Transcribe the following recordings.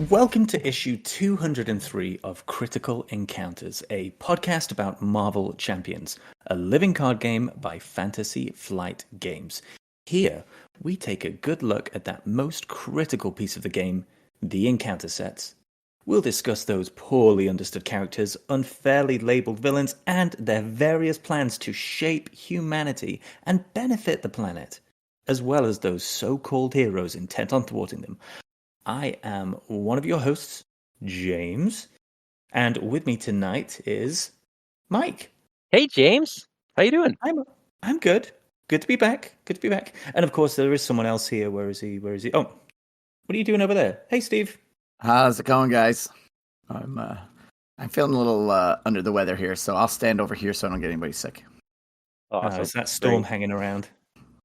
Welcome to issue 203 of Critical Encounters, a podcast about Marvel Champions, a living card game by Fantasy Flight Games. Here, we take a good look at that most critical piece of the game, the encounter sets. We'll discuss those poorly understood characters, unfairly labeled villains, and their various plans to shape humanity and benefit the planet, as well as those so-called heroes intent on thwarting them. I am one of your hosts, James, and with me tonight is Mike. Hey, James. How you doing? I'm good. Good to be back. And of course, there is someone else here. Where is he? Oh, what are you doing over there? Hey, Steve. How's it going, guys? I'm feeling a little under the weather here, so I'll stand over here so I don't get anybody sick. Awesome. Is that storm hanging around?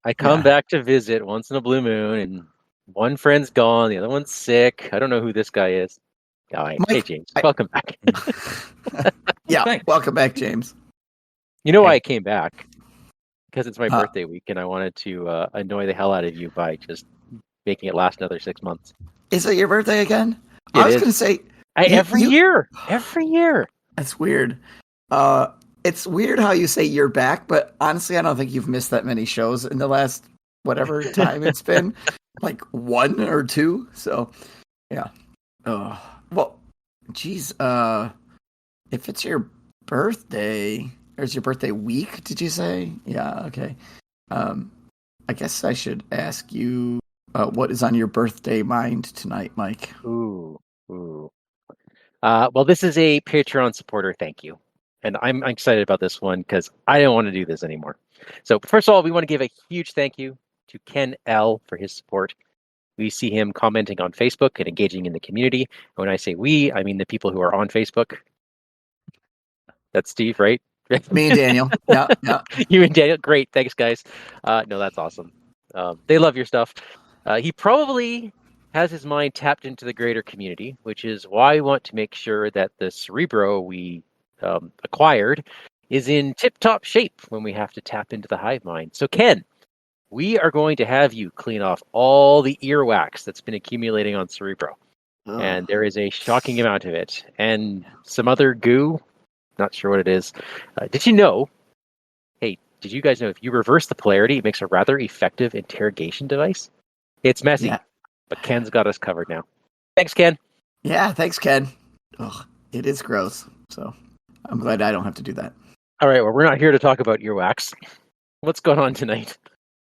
I come back to visit once in a blue moon, and one friend's gone, the other one's sick. I don't know who this guy is. Mike, hey, James. Welcome back. Welcome back, James. You know why I came back? Because it's my birthday week, and I wanted to annoy the hell out of you by just making it last another 6 months. Is it your birthday again? I was going to say... Every year. That's weird. It's weird how you say you're back, but honestly, I don't think you've missed that many shows in the last whatever time it's been. Like 1 or 2. So, yeah. Well, geez. If it's your birthday, or is your birthday week, did you say? Yeah, okay. I guess I should ask you what is on your birthday mind tonight, Mike? Ooh. Well, this is a Patreon supporter thank you. And I'm excited about this one because I don't want to do this anymore. So first of all, we want to give a huge thank you to Ken L for his support. We see him commenting on Facebook and engaging in the community. And when I say we, I mean the people who are on Facebook. That's Steve, right? Me and Daniel. Yeah. You and Daniel. Great. Thanks, guys. No, that's awesome. They love your stuff. He probably has his mind tapped into the greater community, which is why we want to make sure that the Cerebro we acquired is in tip-top shape when we have to tap into the hive mind. So, Ken, we are going to have you clean off all the earwax that's been accumulating on Cerebro. Oh. And there is a shocking amount of it. And some other goo, not sure what it is. Did you guys know if you reverse the polarity, it makes a rather effective interrogation device? It's messy, but Ken's got us covered now. Thanks, Ken. Yeah, thanks, Ken. Ugh, it is gross, so I'm glad I don't have to do that. All right, well, we're not here to talk about earwax. What's going on tonight?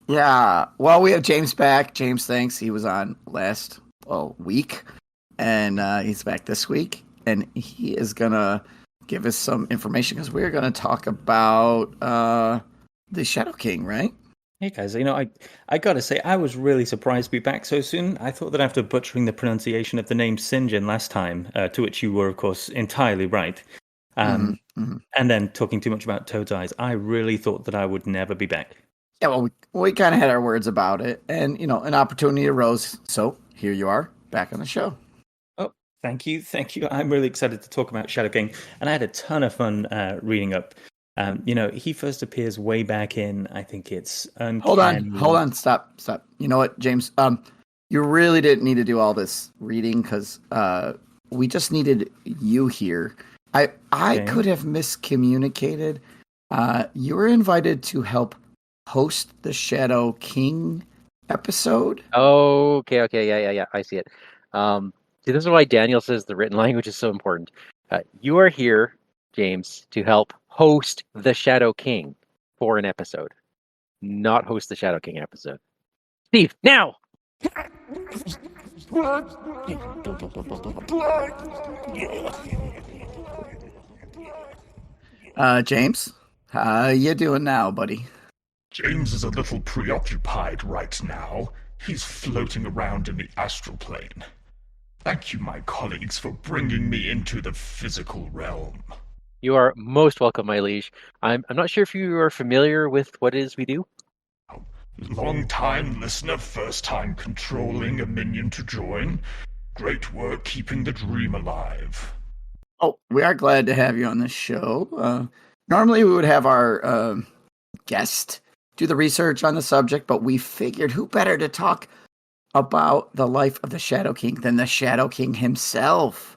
Yeah, well, we have James back. James, thanks. He was on last week, and he's back this week, and he is going to give us some information because we're going to talk about the Shadow King, right? Hey guys, I gotta say, I was really surprised to be back so soon. I thought that after butchering the pronunciation of the name Sinjin last time, to which you were, of course, entirely right, and then talking too much about Toad's Eyes, I really thought that I would never be back. Yeah, well, we kind of had our words about it, and, an opportunity arose, so here you are, back on the show. Oh, thank you. I'm really excited to talk about Shadow King, and I had a ton of fun reading up. He first appears way back in, I think it's... Hold on, stop. You know what, James? You really didn't need to do all this reading, because we just needed you here. I could have miscommunicated. You were invited to help host the Shadow King episode. Oh, okay, yeah, I see it. See, this is why Daniel says the written language is so important. You are here, James, to help host the Shadow King for an episode, not host the Shadow King episode. Steve, now! James, how you doing now, buddy? James is a little preoccupied right now. He's floating around in the astral plane. Thank you, my colleagues, for bringing me into the physical realm. You are most welcome, my liege. I'm not sure if you are familiar with what it is we do. Long-time listener, first-time controlling a minion to join. Great work keeping the dream alive. Oh, we are glad to have you on this show. Normally we would have our guest do the research on the subject, but we figured who better to talk about the life of the Shadow King than the Shadow King himself.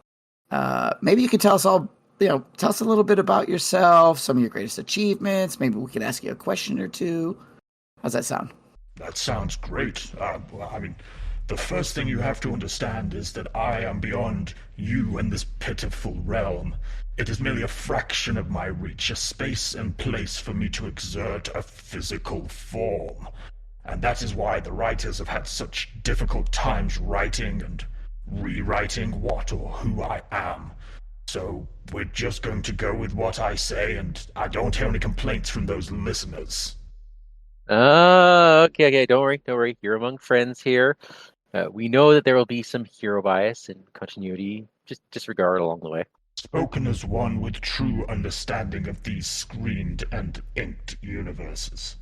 Maybe you could tell us all, tell us a little bit about yourself, some of your greatest achievements. Maybe we could ask you a question or two. How's that sound? That sounds great. The first thing you have to understand is that I am beyond you and this pitiful realm. It is merely a fraction of my reach, a space and place for me to exert a physical form. And that is why the writers have had such difficult times writing and rewriting what or who I am. So we're just going to go with what I say, and I don't hear any complaints from those listeners. Okay. Don't worry. You're among friends here. We know that there will be some hero bias and continuity. Just disregard along the way. Spoken as one with true understanding of these screened and inked universes.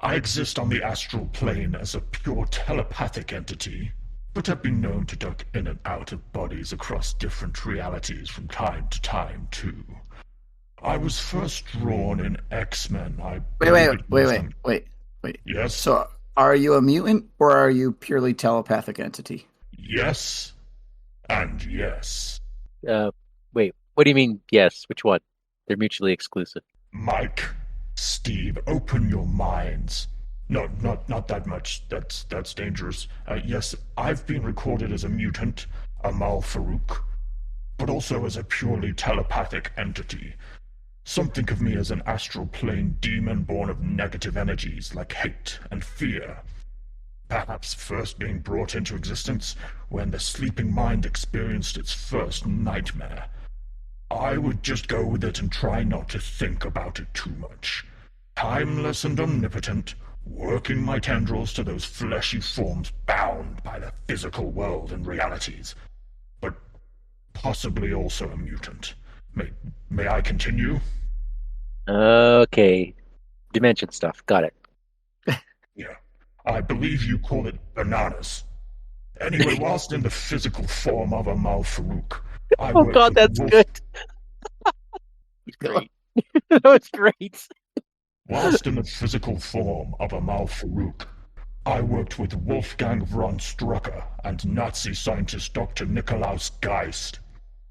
I exist on the astral plane as a pure telepathic entity, but have been known to duck in and out of bodies across different realities from time to time, too. I was first drawn in X-Men. Wait. Yes? So, are you a mutant, or are you purely telepathic entity? Yes. And yes. Wait, what do you mean, yes? Which one? They're mutually exclusive. Mike, Steve, open your minds. No, not that much. That's dangerous. Yes, I've been recorded as a mutant, Amal Farouk, but also as a purely telepathic entity. Some think of me as an astral plane demon born of negative energies like hate and fear. Perhaps first being brought into existence when the sleeping mind experienced its first nightmare. I would just go with it and try not to think about it too much. Timeless and omnipotent, working my tendrils to those fleshy forms bound by the physical world and realities. But possibly also a mutant. May I continue? Okay. Dimension stuff. Got it. Yeah. I believe you call it bananas. Anyway, whilst in the physical form of Amal Farouk, Oh God, that's good. Great. That was great. Whilst in the physical form of Amal Farouk, I worked with Wolfgang von Strucker and Nazi scientist Dr. Nikolaus Geist,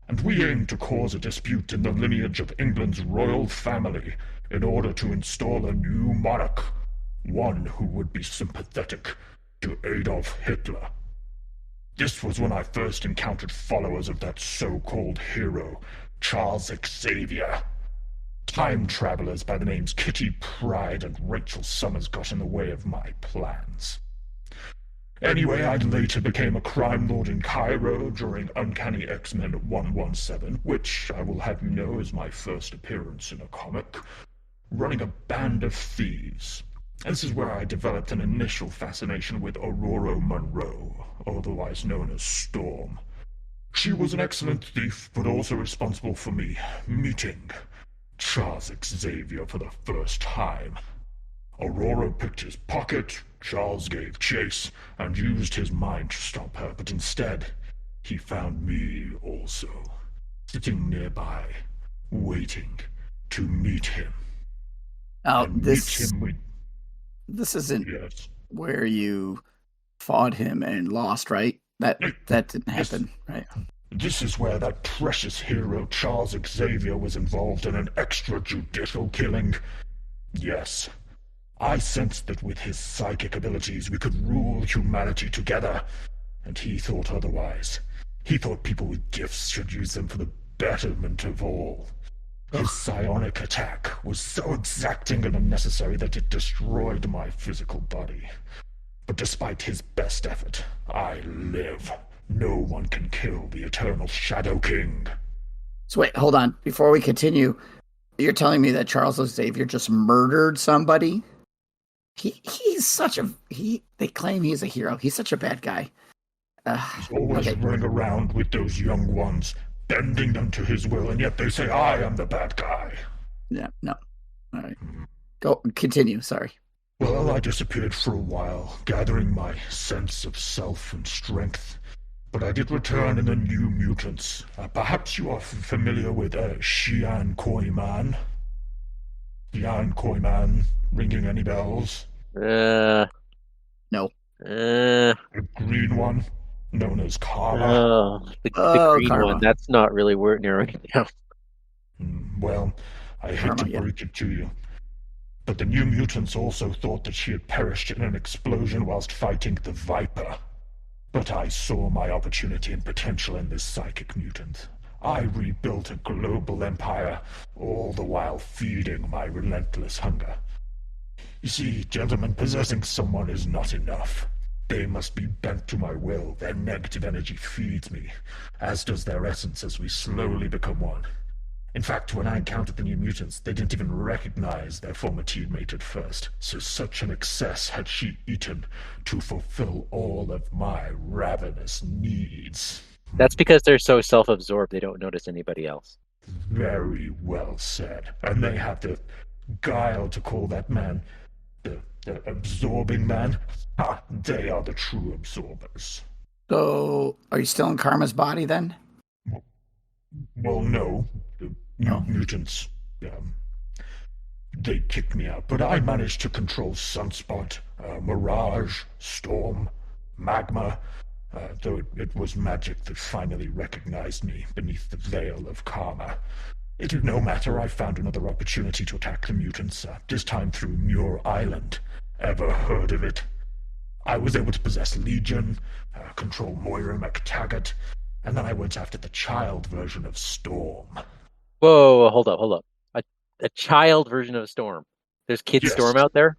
and we aimed to cause a dispute in the lineage of England's royal family in order to install a new monarch, one who would be sympathetic to Adolf Hitler. This was when I first encountered followers of that so-called hero, Charles Xavier. Time travelers by the names Kitty Pryde and Rachel Summers got in the way of my plans. Anyway, I later became a crime lord in Cairo during Uncanny X-Men 117, which I will have you know is my first appearance in a comic, running a band of thieves. This is where I developed an initial fascination with Aurora Monroe, otherwise known as Storm. She was an excellent thief, but also responsible for me meeting Charles Xavier for the first time. Aurora picked his pocket, Charles gave chase, and used his mind to stop her, but instead, he found me also, sitting nearby, waiting to meet him. Oh, And this meet him with... this isn't Yes. where you fought him and lost, right? That didn't happen, right? This is where that precious hero Charles Xavier was involved in an extrajudicial killing. Yes, I sensed that with his psychic abilities we could rule humanity together, and he thought otherwise. He thought people with gifts should use them for the betterment of all. His psionic attack was so exacting and unnecessary that it destroyed my physical body. But despite his best effort, I live. No one can kill the eternal Shadow King. So wait, hold on. Before we continue, you're telling me that Charles Xavier just murdered somebody? He's such a... They claim he's a hero. He's such a bad guy. He's always running around with those young ones, bending them to his will, and yet they say I am the bad guy. Yeah, no. All right. Go, continue, sorry. Well, I disappeared for a while, gathering my sense of self and strength. But I did return in the New Mutants. Perhaps you are familiar with Xi'an Koi-Man? Xi'an Koi-Man, ringing any bells? No. Uh, The green one, known as Karma. the Oh, green karma. one. That's not really where narrowing it down. Well, I hate Karma, to yeah. break it to you, but the New Mutants also thought that she had perished in an explosion whilst fighting the Viper. But I saw my opportunity and potential in this psychic mutant. I rebuilt a global empire, all the while feeding my relentless hunger. You see, gentlemen, possessing someone is not enough. They must be bent to my will. Their negative energy feeds me, as does their essence as we slowly become one. In fact, when I encountered the New Mutants, they didn't even recognize their former teammate at first, so such an excess had she eaten to fulfill all of my ravenous needs. That's because they're so self-absorbed they don't notice anybody else. Very well said. And they have the guile to call that man the absorbing man. Ha! They are the true absorbers. So, are you still in Karma's body then? Well, no. The No. mutants, they kicked me out, but I managed to control Sunspot, Mirage, Storm, Magma, though it was magic that finally recognized me beneath the veil of Karma. It did no matter, I found another opportunity to attack the mutants, this time through Muir Island. Ever heard of it? I was able to possess Legion, control Moira McTaggart, and then I went after the child version of Storm. Whoa, hold up. A child version of Storm. There's Kid Yes. Storm out there?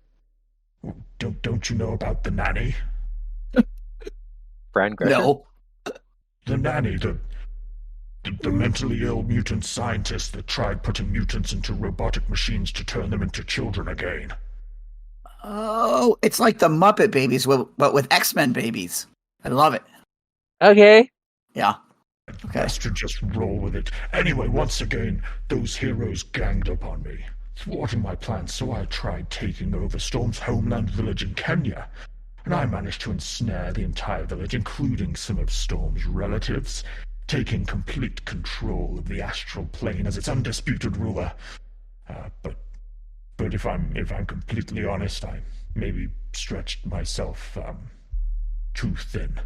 Don't you know about the nanny? Fran Gresher? No. The nanny, the mentally ill mutant scientist that tried putting mutants into robotic machines to turn them into children again. Oh, it's like the Muppet Babies, but with X-Men babies. I love it. Okay. Yeah. Okay. Best to just roll with it. Anyway, once again, those heroes ganged up on me, thwarting my plans, so I tried taking over Storm's homeland village in Kenya. And I managed to ensnare the entire village, including some of Storm's relatives, taking complete control of the astral plane as its undisputed ruler. But if I'm completely honest, I maybe stretched myself too thin.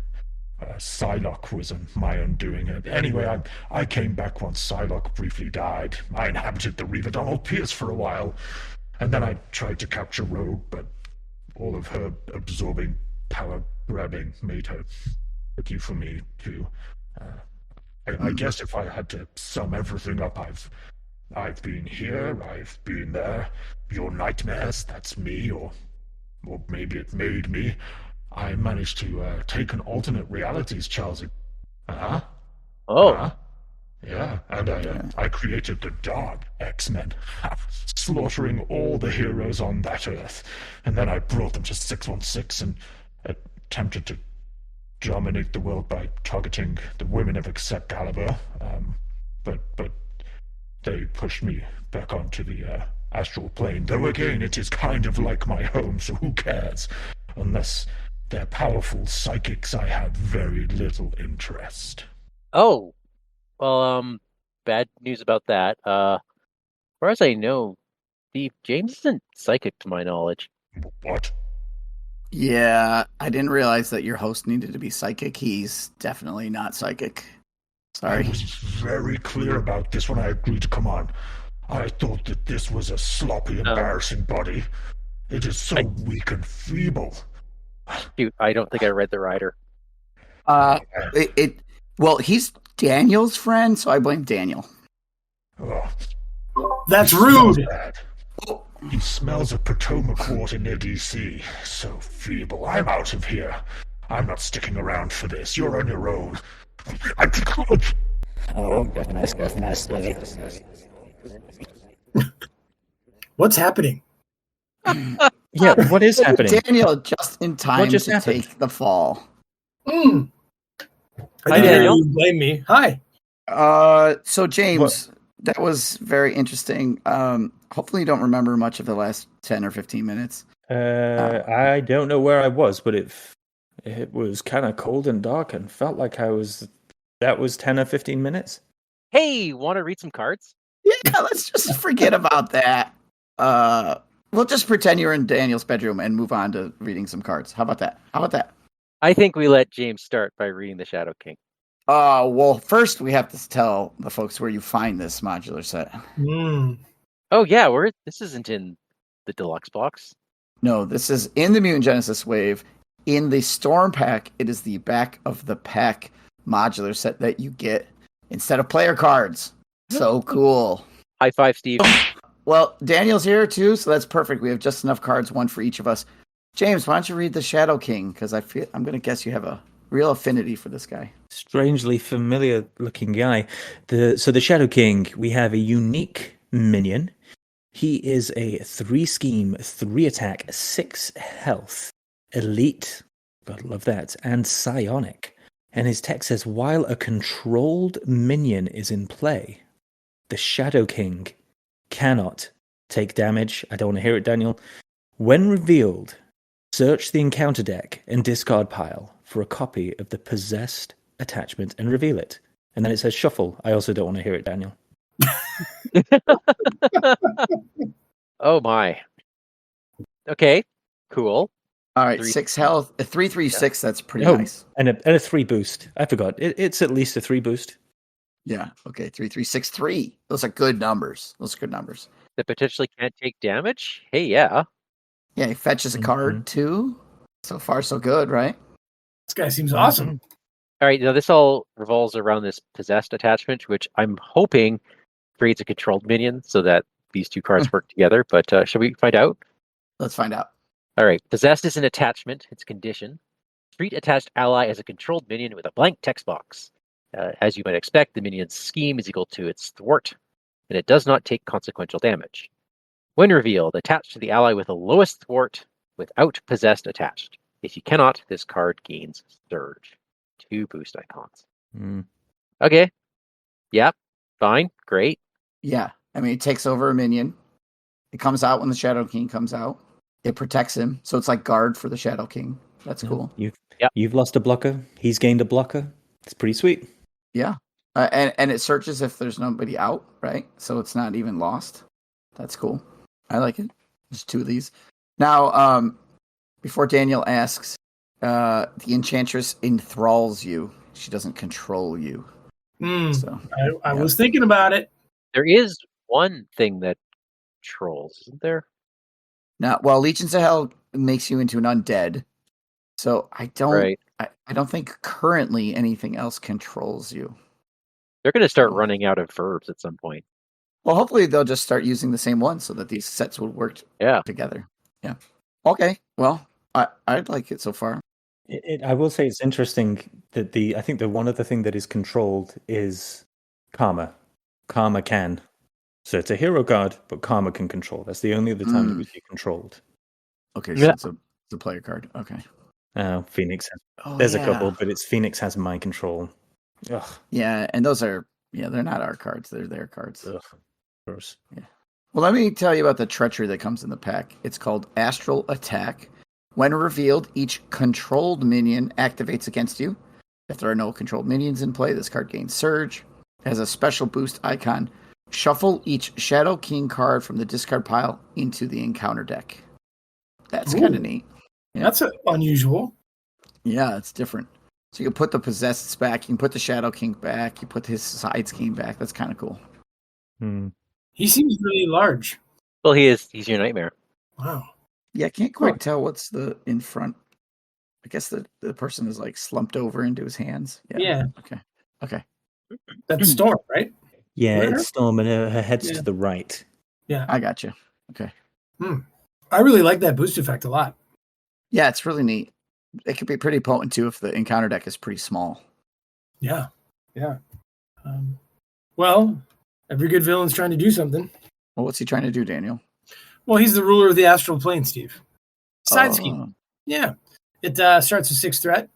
Psylocke was my undoing. Anyway, I came back once Psylocke briefly died. I inhabited the Reaver Donald Pierce for a while, and then I tried to capture Rogue, but all of her absorbing power grabbing made her tricky for me too. I guess if I had to sum everything up, I've been here, I've been there. Your nightmares, that's me, or maybe it made me. I managed to take an alternate realities, Charles. Oh. Yeah, and I created the Dark X-Men, slaughtering all the heroes on that Earth. And then I brought them to 616 and attempted to dominate the world by targeting the women of Excalibur. But they pushed me back onto the astral plane. Though again, it is kind of like my home, so who cares? Unless they're powerful psychics, I have very little interest. Oh. Well, bad news about that. As far as I know, Steve, James isn't psychic to my knowledge. What? Yeah, I didn't realize that your host needed to be psychic. He's definitely not psychic. Sorry. I was very clear about this when I agreed to come on. I thought that this was a sloppy, embarrassing body. It is so weak and feeble. Shoot, I don't think I read the rider. Well, he's Daniel's friend, so I blame Daniel. Oh, That's he rude. smells bad. He smells of Potomac water near DC. So feeble. I'm out of here. I'm not sticking around for this. You're on your own. What's happening? Yeah, what is happening? Daniel just in time just to happened? take the fall. I Hi, didn't hear Daniel. you blame me. Hi. So James, that was very interesting. Hopefully you don't remember much of the last 10 or 15 minutes. I don't know where I was, but it was kind of cold and dark and felt like that was 10 or 15 minutes. Hey, want to read some cards? Yeah, let's just forget about that. We'll just pretend you're in Daniel's bedroom and move on to reading some cards. How about that? I think we let James start by reading the Shadow King. Well, first we have to tell the folks where you find this modular set. Oh yeah, this isn't in the deluxe box. No, this is in the Mutant Genesis wave. In the Storm pack, it is the back of the pack modular set that you get instead of player cards. So cool. High five, Steve. Well, Daniel's here too, so that's perfect. We have just enough cards, one for each of us. James, why don't you read the Shadow King? Because I'm going to guess you have a real affinity for this guy. Strangely familiar looking guy. The Shadow King, we have a unique minion. He is a 3-scheme, 3-attack, 6 health, elite, gotta love that, and psionic. And his text says, while a controlled minion is in play, the Shadow King cannot take damage. I don't want to hear it, Daniel. When revealed, search the encounter deck and discard pile for a copy of the possessed attachment and reveal it. And then it says shuffle. I also don't want to hear it, Daniel. Oh my. Okay, cool. All right, 6 health, a 3/3/6. That's pretty nice. And a 3 boost. I forgot. It's at least a 3 boost. Yeah. Okay. 3/3/6/3. Those are good numbers. That potentially can't take damage? Hey, yeah. Yeah. He fetches a card too. So far, so good, right? This guy seems awesome. All right, now this all revolves around this possessed attachment, which I'm hoping creates a controlled minion so that these two cards work together. But shall we find out? Let's find out. All right, possessed is an attachment. It's a condition. Treat attached ally as a controlled minion with a blank text box. As you might expect, the minion's scheme is equal to its thwart, and it does not take consequential damage. When revealed, attach to the ally with the lowest thwart without possessed attached. If you cannot, this card gains Surge. 2 boost icons. Okay. Yep. Fine. Great. Yeah. I mean, it takes over a minion. It comes out when the Shadow King comes out. It protects him. So it's like guard for the Shadow King. That's cool. You've lost a blocker. He's gained a blocker. It's pretty sweet. Yeah. And it searches if there's nobody out, right? So it's not even lost. That's cool. I like it. There's 2 of these. Now, before Daniel asks, the Enchantress enthralls you. She doesn't control you. So I was thinking about it. There is one thing that trolls, isn't there? Now, well, Legions of Hell makes you into an undead. So I don't think currently anything else controls you. They're going to start running out of verbs at some point. Well, hopefully they'll just start using the same one so that these sets will work together. Yeah. Okay. Well, I'd like it so far. I will say it's interesting that I think the one other thing that is controlled is Karma. Karma can. So it's a hero card, but Karma can control. That's the only other time it would be controlled. Okay, so it's a player card. Okay. Phoenix. There's a couple, but it's Phoenix has mind control. Ugh. Yeah, and those are they're not our cards. They're their cards. Ugh. Gross. Yeah. Well, let me tell you about the treachery that comes in the pack. It's called Astral Attack. When revealed, each controlled minion activates against you. If there are no controlled minions in play, this card gains Surge. It has a special boost icon. Shuffle each Shadow King card from the discard pile into the encounter deck. That's kind of neat. Yeah. That's unusual. Yeah, it's different. So you can put the Possesseds back, you can put the Shadow King back, you put his side scheme back. That's kind of cool. He seems really large. Well, he's your nightmare. Wow. Yeah, I can't quite tell what's the in front. I guess the person is like slumped over into his hands. Yeah. Okay. That's Storm, right? Yeah, it's Storm, and her head's to the right. Yeah. I got you. Okay. I really like that boost effect a lot. Yeah, it's really neat. It could be pretty potent too if the encounter deck is pretty small. Yeah. Well, every good villain's trying to do something. Well, what's he trying to do, Daniel? Well, he's the ruler of the astral plane, Steve. Side scheme. Yeah. It starts with 6 threat.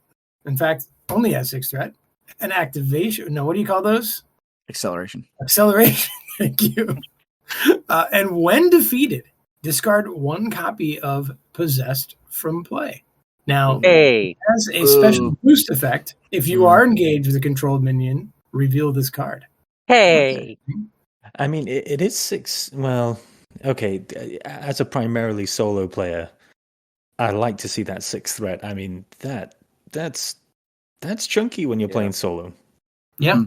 In fact, only has 6 threat. An activation. No, what do you call those? Acceleration. Thank you. And when defeated, discard 1 copy of Possessed from play. Now, it has a special boost effect. If you are engaged with a controlled minion, reveal this card. Hey. I mean, it is 6. Well, okay, as a primarily solo player, I like to see that 6th threat. I mean, that's chunky when you're playing solo. Yeah.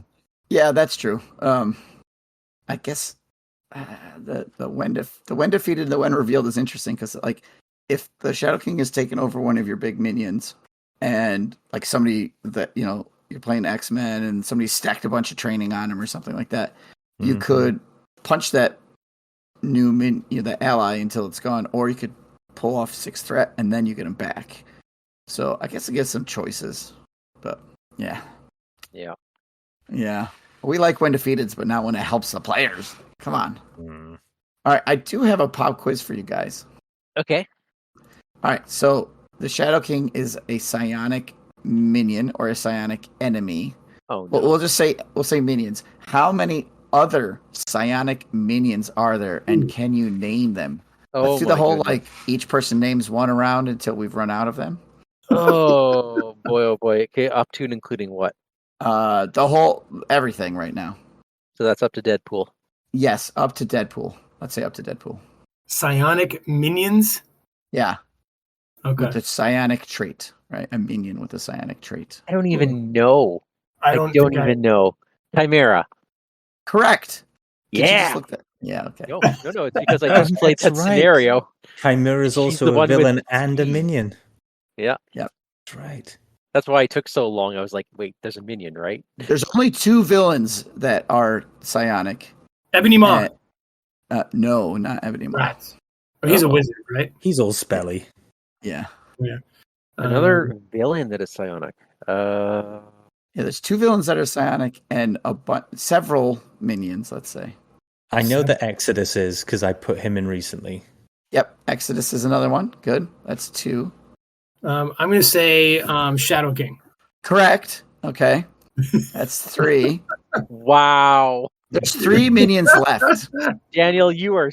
Yeah, that's true. I guess the when defeated, the when revealed is interesting because like if the Shadow King has taken over one of your big minions, and like somebody that you're playing X-Men and somebody stacked a bunch of training on him or something like that, you could punch that new the ally until it's gone, or you could pull off 6th threat and then you get him back. So I guess it gives some choices, but yeah. We like when defeateds, but not when it helps the players. Come on. All right, I do have a pop quiz for you guys. Okay. All right, so the Shadow King is a psionic minion or a psionic enemy. Oh no. We'll say minions. How many other psionic minions are there, and can you name them? Let's do the whole like each person names one around until we've run out of them. Oh boy. Okay, up to and including what? The whole everything right now. So that's up to Deadpool. Yes, up to Deadpool. Let's say up to Deadpool. Psionic minions? Yeah. Okay. With the psionic trait, right? A minion with a psionic trait. I don't even know. I don't even know. Chimera. Correct. Did you Yeah. just look that? Yeah, okay. No. It's because I just played that scenario. Chimera is also a villain and a minion. Yeah. Yep. That's right. That's why it took so long. I was like, wait, there's a minion, right? There's only 2 villains that are psionic. Ebony Maw. No, not Ebony Maw. Right. Oh, he's a wizard, right? He's all spelly. Yeah. Another villain that is psionic. Yeah, there's 2 villains that are psionic and several minions, let's say. I know that Exodus is because I put him in recently. Yep, Exodus is another one. Good. That's 2. I'm going to say Shadow King. Correct. Okay. That's 3. Wow. There's 3 minions left. Daniel, you are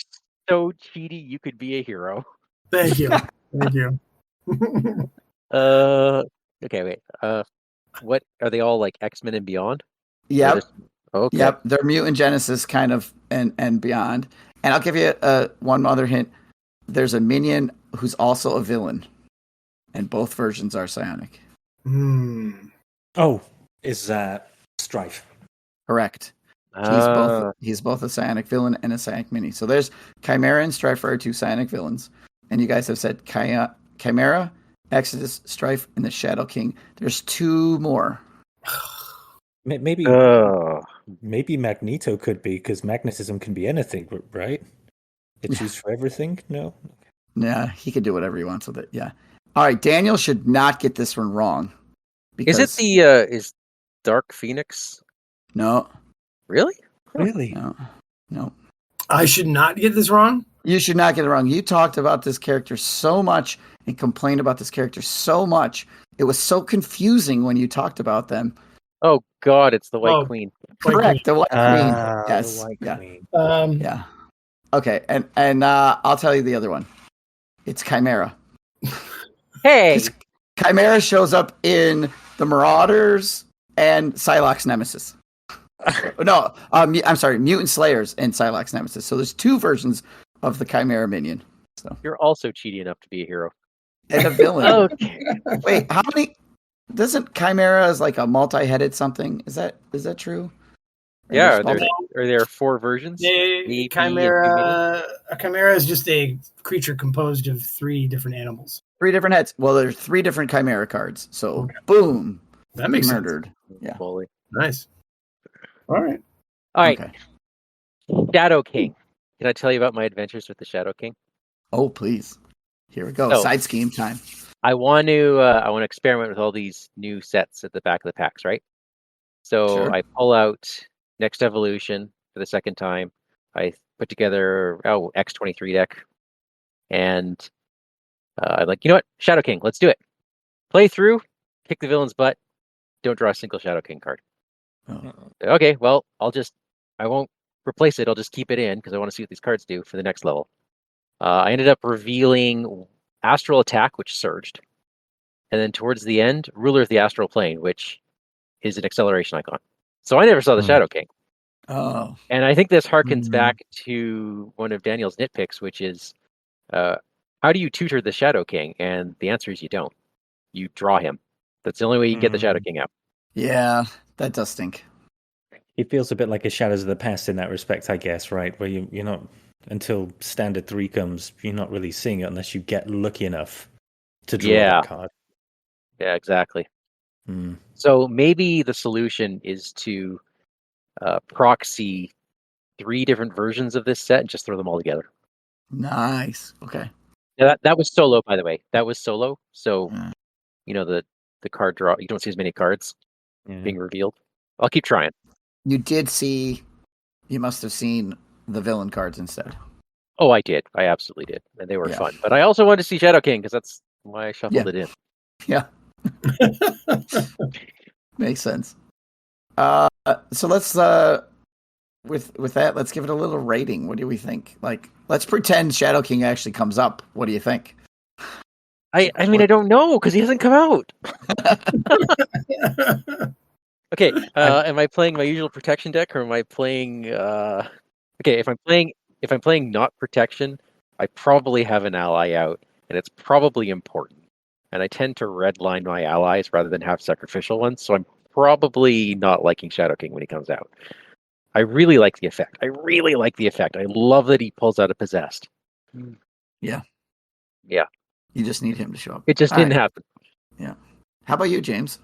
so cheaty. You could be a hero. Thank you. Okay, wait. What are they all like? X-Men and Beyond? Yep. Okay. Yep. They're Mutant Genesis kind of and beyond. And I'll give you one other hint. There's a minion who's also a villain, and both versions are psionic. Oh, is that Strife? Correct. He's both a psionic villain and a psionic mini. So there's Chimera and Strife are 2 psionic villains, and you guys have said Chimera, Exodus, Strife, and the Shadow King. There's 2 more. Maybe Magneto could be, because magnetism can be anything, right? It's used for everything. No. Yeah, he could do whatever he wants with it. Yeah. All right, Daniel should not get this one wrong. Is it the is Dark Phoenix? No. Really? Really? No. I should not get this wrong? You should not get it wrong. You talked about this character so much and complained about this character so much. It was so confusing when you talked about them. Oh God, it's the White Queen. Correct, the White Queen. Yes. The White Queen. Yeah. Okay, and I'll tell you the other one. It's Chimera. Hey! Chimera shows up in the Marauders and Psylocke's Nemesis. No, I'm sorry, Mutant Slayers and Psylocke's Nemesis. So there's 2 versions of the Chimera minion. So You're also cheaty enough to be a hero. and a villain. Okay. Wait, how many? Doesn't Chimera is like a multi-headed something? Is that true? Yeah, are there 4 versions? A Chimera is just a creature composed of 3 different animals. 3 different heads. Well, there's 3 different Chimera cards. So boom, that makes murdered. Sense. Yeah, Fully. Nice. All right. Okay. Shadow King. Can I tell you about my adventures with the Shadow King? Oh, please. Here we go. So, Side scheme time. I want to experiment with all these new sets at the back of the packs, right? So Sure. I pull out Next Evolution for the second time. I put together X-23 deck, and I'm like, you know what, Shadow King, let's do it. Play through, kick the villain's butt. Don't draw a single Shadow King card. Oh. Okay, well, I won't replace it. I'll just keep it in because I want to see what these cards do for the next level. I ended up revealing Astral Attack, which surged. And then towards the end, Ruler of the Astral Plane, which is an acceleration icon. So I never saw the Shadow King. Oh. And I think this harkens Mhm. back to one of Daniel's nitpicks, which is, how do you tutor the Shadow King? And the answer is you don't. You draw him. That's the only way you can get the Shadow King out. Yeah, that does stink. It feels a bit like a Shadows of the Past in that respect, I guess, right? Where you're not, until Standard 3 comes, you're not really seeing it unless you get lucky enough to draw that card. Yeah, exactly. Mm. So maybe the solution is to proxy 3 different versions of this set and just throw them all together. Nice. Okay. Now, that was solo, by the way. That was solo. So, Mm. the card draw, you don't see as many cards Yeah. being revealed. I'll keep trying. You must have seen the villain cards instead. Oh, I did. I absolutely did. And they were Yeah. fun. But I also wanted to see Shadow King because that's why I shuffled it in. Yeah. Makes sense. So let's with that, let's give it a little rating. What do we think? Like, let's pretend Shadow King actually comes up. What do you think? I mean, I don't know because he hasn't come out. Okay, am I playing my usual protection deck, or am I playing? Okay, if I'm playing not protection, I probably have an ally out, and it's probably important. And I tend to redline my allies rather than have sacrificial ones, so I'm probably not liking Shadow King when he comes out. I really like the effect. I love that he pulls out a possessed. Yeah. Yeah. You just need him to show up. It just didn't happen. Yeah. How about you, James?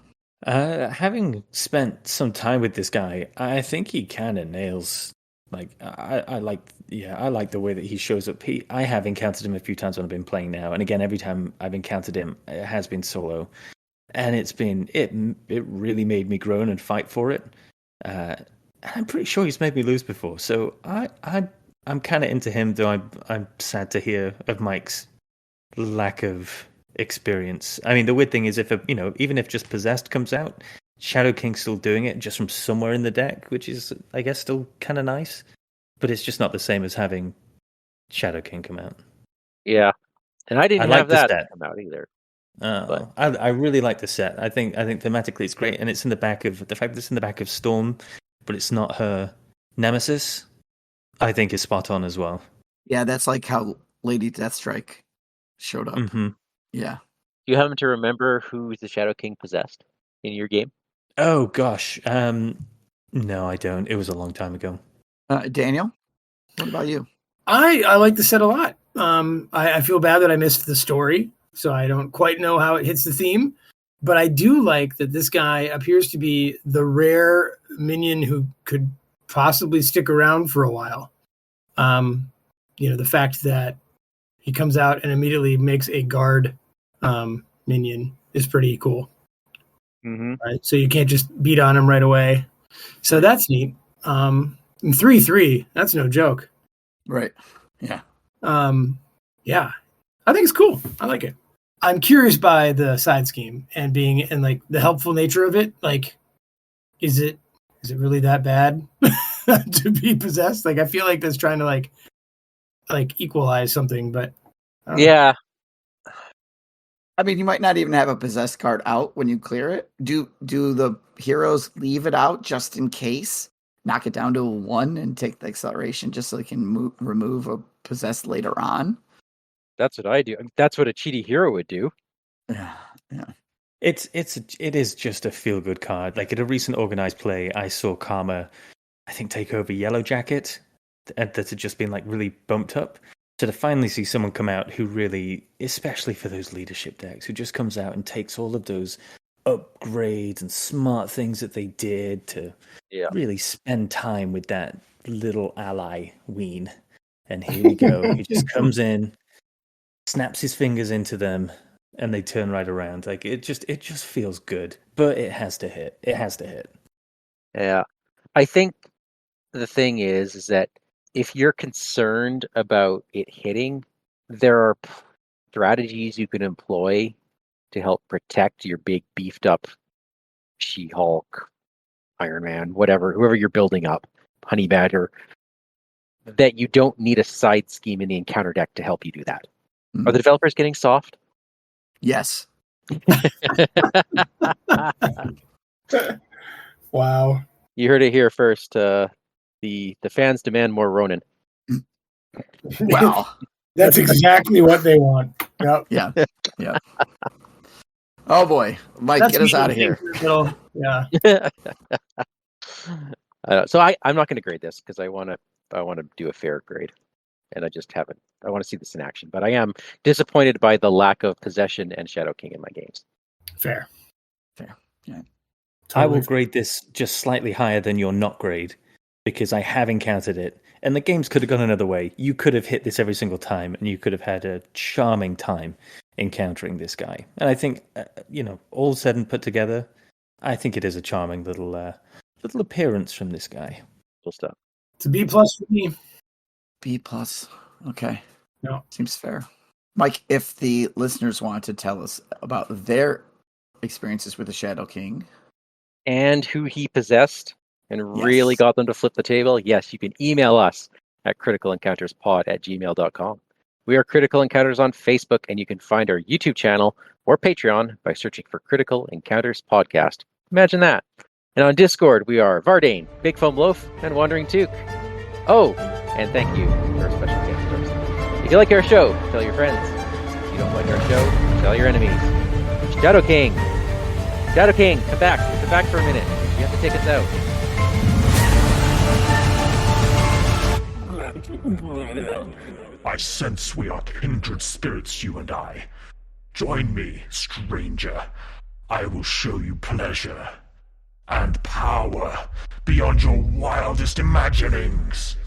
Having spent some time with this guy, I think he kind of nails. Like, I like the way that he shows up. I have encountered him a few times when I've been playing now, and again, every time I've encountered him, it has been solo, and it really made me groan and fight for it. I'm pretty sure he's made me lose before, so I'm kind of into him. Though I'm sad to hear of Mike's lack of experience. I mean, the weird thing is even if just Possessed comes out, Shadow King's still doing it just from somewhere in the deck, which is, I guess, still kind of nice. But it's just not the same as having Shadow King come out. Yeah, and I didn't have that come out either. But I really like the set. I think thematically it's great, and it's in the fact that it's in the back of Storm, but it's not her nemesis. I think is spot on as well. Yeah, that's like how Lady Deathstrike showed up. Mm-hmm. Yeah. Do you happen to remember who the Shadow King possessed in your game? Oh gosh, no, I don't. It was a long time ago. Daniel, what about you? I like the set a lot. I feel bad that I missed the story, so I don't quite know how it hits the theme. But I do like that this guy appears to be the rare minion who could possibly stick around for a while. The fact that he comes out and immediately makes a guard minion is pretty cool. Mm-hmm. Right, so you can't just beat on him right away. So that's neat. 3/3, that's no joke. Right. Yeah. Yeah. I think it's cool. I like it. I'm curious by the side scheme and like the helpful nature of it. Like, is it really that bad to be possessed? Like, I feel like that's trying to like equalize something, but yeah. I mean, you might not even have a possessed card out when you clear it. Do the heroes leave it out just in case? Knock it down to a 1 and take the acceleration just so they can remove a possessed later on? That's what I do. That's what a cheaty hero would do. Yeah. It is just a feel good card. Like at a recent organized play, I saw Karma, I think, take over Yellow Jacket that had just been like really bumped up. So to finally see someone come out who really, especially for those leadership decks, who just comes out and takes all of those upgrades and smart things that they did to really spend time with that little ally Ween. And here we go. He just comes in, snaps his fingers into them, and they turn right around. Like it just feels good. But it has to hit. It has to hit. Yeah. I think the thing is that if you're concerned about it hitting, there are strategies you can employ to help protect your big beefed up She-Hulk, Iron Man, whoever you're building up, Honey Badger, that you don't need a side scheme in the encounter deck to help you do that. Are the developers getting soft? Yes. Wow. You heard it here first. The fans demand more Ronin. Well, That's exactly what they want. Yep. yeah. Oh boy, Mike, That's get us me out of here. Yeah. So I'm not going to grade this because I want to do a fair grade, and I just haven't. I want to see this in action, but I am disappointed by the lack of possession and Shadow King in my games. Fair. Yeah. I will Totally. grade this just slightly higher than your not grade because I have encountered it, and the games could have gone another way. You could have hit this every single time, and you could have had a charming time encountering this guy. And I think, all said and put together, I think it is a charming little appearance from this guy. Cool stuff. It's a B+ for me. B+. Okay. No. Seems fair. Mike, if the listeners want to tell us about their experiences with the Shadow King and who he possessed and really got them to flip the table, yes, you can email us at criticalencounterspod@gmail.com. We are Critical Encounters on Facebook, and you can find our YouTube channel or Patreon by searching for Critical Encounters Podcast. Imagine that. And on Discord, we are Vardane, Big Foam Loaf, and Wandering Took. Oh, and thank you to our special guest host. If you like our show, tell your friends. If you don't like our show, tell your enemies. Shadow King, come back for a minute. You have to take us out. I sense we are kindred spirits, you and I. Join me, stranger. I will show you pleasure and power beyond your wildest imaginings.